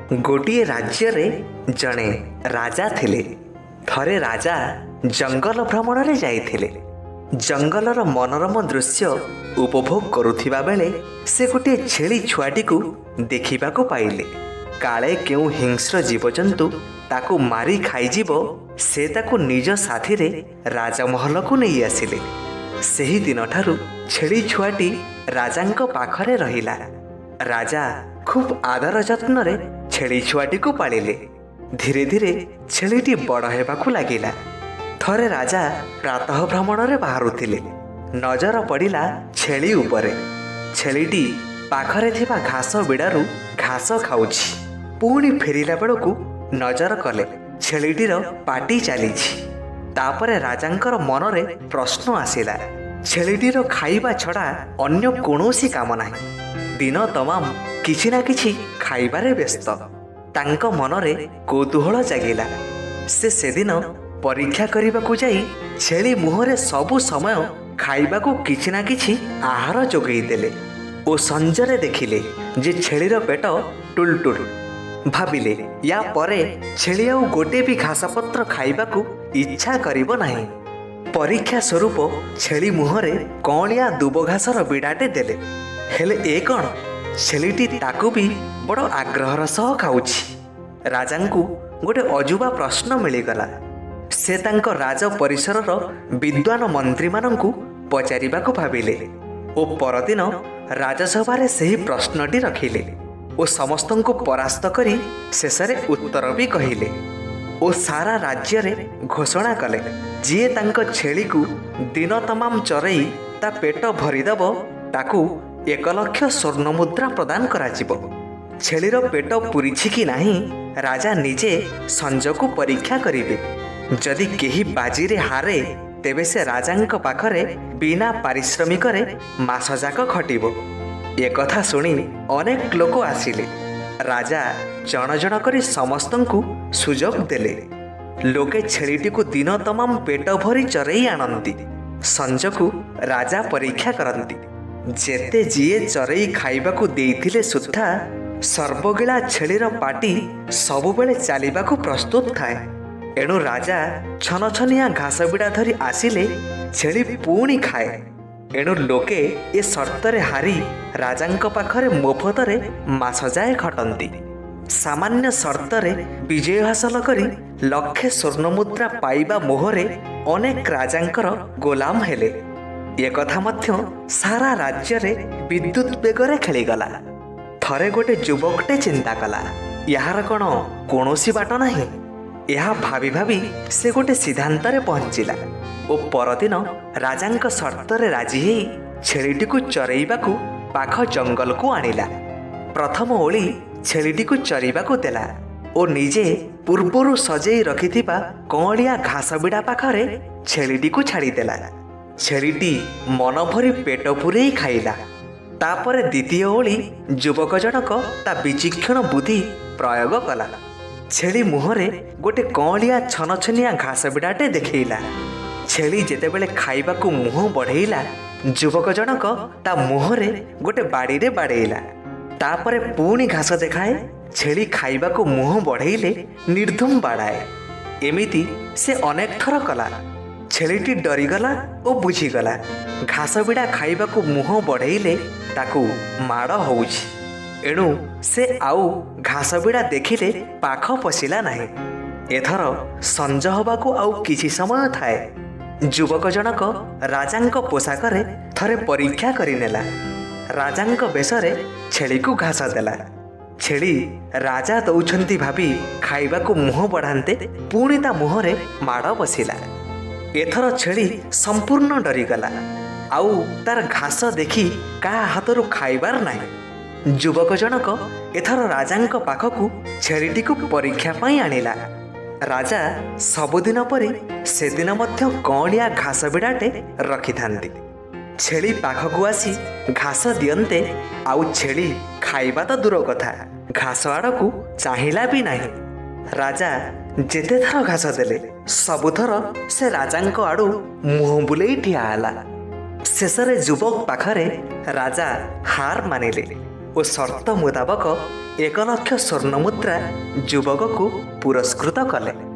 गोटे राज्य रे जड़े राजा थिले। थरे राजा जंगल भ्रमण रे जाइथिले। जंगलर मनोरम दृश्य उपभोग करुथिबा बेले से गोटे छेली छुआटी को देखिबा को पाइले। काले केउ हिंस्र जीवजंतु ताकू मारी खाइजिब से ताकू निज साथी रे राजमहल को नहीं आसिले। सेही दिन ठारू छेली छुआटी राजांक पाखरे रहिला। राजा खूब आदर जत्न रे छेली छुआटी को पालिले। धीरे धीरे छेलीटी बड़ हेबाकू लागिला। थरे राजा प्रातः भ्रमण रे बाहरुथिले। नजर पड़िला छेली उपरे। छेलीटी पाखरे थिबा घास बिड़ारू घास खाउछि। पुणी फेरिला बेलकू नजर कले छेलीटीर पाटी चलीछि। तापरे राजांकर मनरे प्रश्न आसिला। छेलीटीर खाइबा छड़ा अन्य कौनसी काम नाही। दिन तमाम किछि ना किछि खाइबारे व्यस्त। तांक मनरे कौतूहल जागिला। से दिन परीक्षा करबाकू जाई छेली मुहरे सबु समय खाइबाकू किछि ना किछि आहार जोगई देले। ओ संजरे देखिले जे छेलीर पेट टुलटुल। भाबिले या परे छेली आउ गोटे भी घासपत्र खाइबाकू इच्छा करिबो नाही। परीक्षा स्वरूप छेली मुहरे कौलिया दुब घासर बिड़ाटे देले। हेले ए कौन? छेलीटी ताकू भी बड़ आग्रहर सह खाउछि। राजांकू गोटे अजुबा प्रश्न मिलीगला। से तांको राज परिसरर विद्वान मंत्री मानंकू पचारिबाकू भाबिले ओ परदिन राजसभारे सेही प्रश्नटी रखिले ओ समस्तंकू परास्त करी शेषरे उत्तर भी कहिले ओ सारा राज्य रे घोषणा कले जिए तांको छेली को दिन तमाम चरई ता पेट भरीदेव ताकू 1 लाख स्वर्ण मुद्रा प्रदान कराजिबो। छेलीर पेट पूरीछि कि नाही राजा निजे संजको परीक्षा करिवे। जदि केही बाजी रे हारे तेबे से राजांक पाखरे बिना पारिश्रमिक रे मास जाक खटिबो। ए कथा सुनी अनेक लोक आसिले। राजा जण जण करी समस्तंकू सुजोग देले। लोके छेलीटी को दिन तमाम पेट भरी चरई आनंदी। संजकू राजा परीक्षा करंती। जेते जिए चरई खाइबाकू देइथिले सुद्धा सर्वगिला छेलीर पाटी सबुबेले चालिबाकू प्रस्तुत थाए। एणु राजा छन छनिया घास बिड़ा धरी आसिले छेली पुणी खाए। एणु लोके ए शर्तरे हारी राजांक पाखरे मोफतरे मास जाए खटंती। सामान्य शर्तरे विजय हासिल करी 1 लाख स्वर्ण मुद्रा पाइबा मोहरे अनेक राजांकर गोलाम हेले। ए कथा मध्य सारा राज्य रे विद्युत बेगरे खेलीगला। थरे गोटे युवकटे चिंता कला यार कौन कौनसी बाट नाही। यह भाभी भाभी से गोटे सिद्धांत रे पहुंचिला ओ परदिन राजांक शर्तरे राजी ही छेलीटी को चरईबाकू पाख जंगल को आनिला। प्रथम ओली छेलीटी को चरीबाकू देला ओ निजे पूर्वरु सजेई रखिथिबा कौलिया घास बिड़ा पाखरे छेलीटी को छाड़ी देला। छेलीटी मन भरी पेट पुरेई खाइला। तापरे द्वितीय ओली युवक जनक ता विचक्षण बुद्धि प्रयोग कला। छेली मुहरे गोटे कौलिया छनछनिया घास बिड़ाटे देखैला। छेली जेतेबेले खाइबाकू मुह बढ़ेइला युवक जनक ता मुहरे गोटे बाड़ी रे बाड़ेइला। तापरे पुणी घास देखाए छेली खाइबाकू मुह बढ़ेइले निर्धुम बाड़ाए। एमिति से अनेक थर कला। छेलीटी डरीगला ओ बुझीगला घास बिड़ा खाइबाकू मुह बढ़ेइले ताकू माड़ होउछि। एणु से आउ घास बिड़ा देखिले पाख पशिला नाही। एथर संज हबाकू आउ किछि समय थाए। युवक जनक राजांक पोशाकरे थरे परीक्षा करिनेला। राजांक बेशरे छेली को घास देला। छेली राजा दौछंती भाबी खाइबाकू मुह बढ़ाते पुणी ता मुहरे माड़ बसिला। एथर छेली संपूर्ण डरीगला आउ तार घास देखी का हाथरू खाइबार नाही। युवक जनक एथर राजांक पाखकू छेलीटी को परीक्षा पाई आनिला। राजा सबुदिन परी से दिन मध्य कौलिया घास बिड़ाटे रखिथांती। छेली पाखकू आसी घास दियंते आउ छेली खाइबा तो दूर कथा घास आड़कू चाहिला भी नाही। राजा जेते थर घास देले सबुथर से राजांक आड़ू मुह बुलेई ठिया होला। शेषरे युवक पाखरे राजा हार मानिले। ଓ ସର୍ତ୍ତ ମୁତାବକ 1 ଲକ୍ଷ ସ୍ୱର୍ଣ୍ଣ ମୁଦ୍ରା ଯୁବକକୁ ପୁରସ୍କୃତ କଲେ।